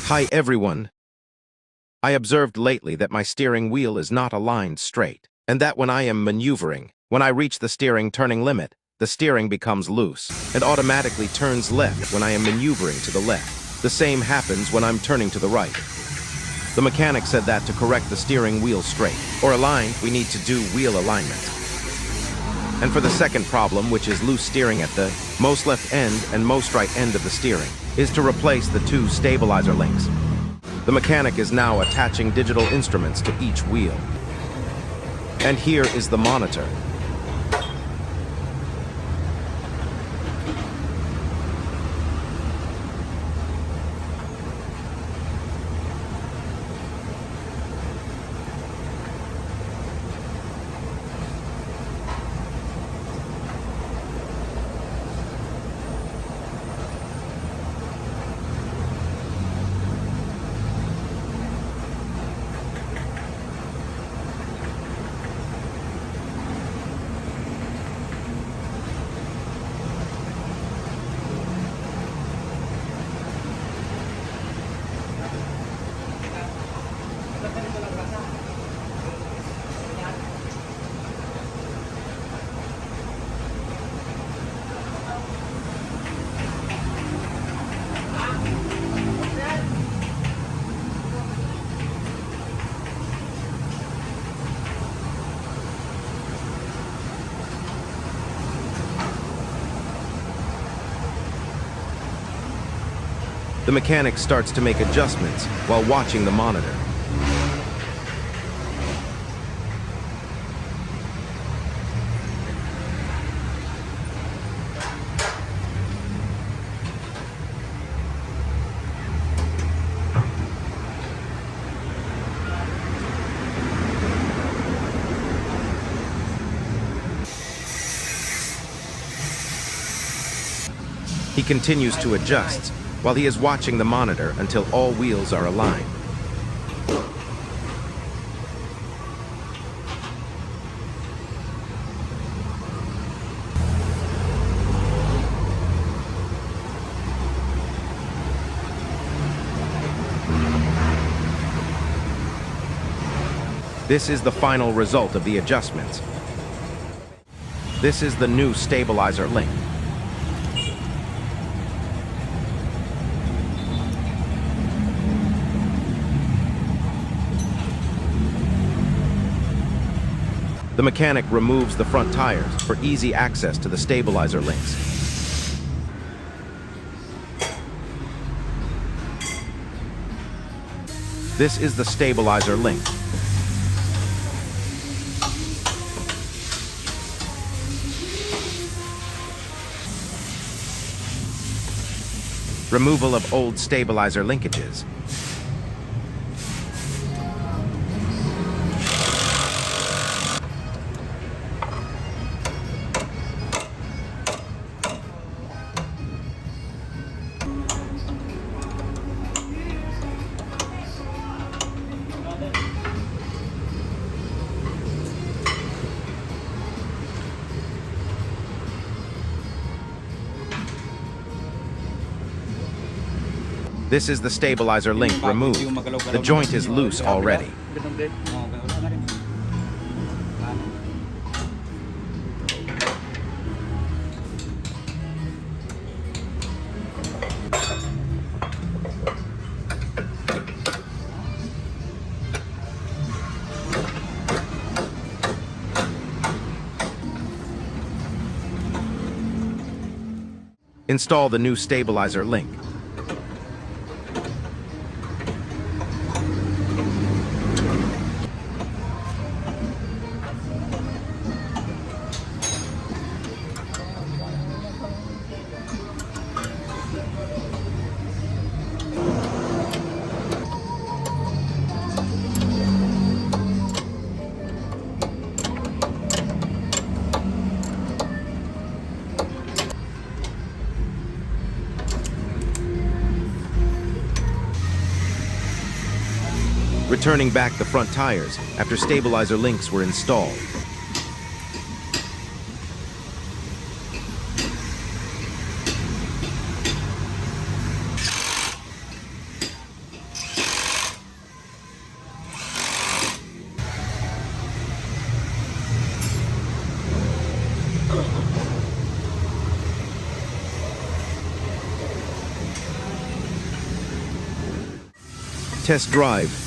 Hi everyone. I observed lately that my steering wheel is not aligned straight, and that when I am maneuvering, when I reach the steering turning limit, the steering becomes loose and automatically turns left when I am maneuvering to the left. The same happens when I'm turning to the right. The mechanic said that to correct the steering wheel straight or aligned, we need to do wheel alignment. And for the second problem, which is loose steering at the most left end and most right end of the steering, is to replace the two stabilizer links. The mechanic is now attaching digital instruments to each wheel. And here is the monitor. The mechanic starts to make adjustments while watching the monitor. He continues to adjust while he is watching the monitor until all wheels are aligned. This is the final result of the adjustments. This is the new stabilizer link. The mechanic removes the front tires for easy access to the stabilizer links. This is the stabilizer link. Removal of old stabilizer linkages. This is the stabilizer link removed. The joint is loose already. Install the new stabilizer link. Returning back the front tires after stabilizer links were installed. Test drive.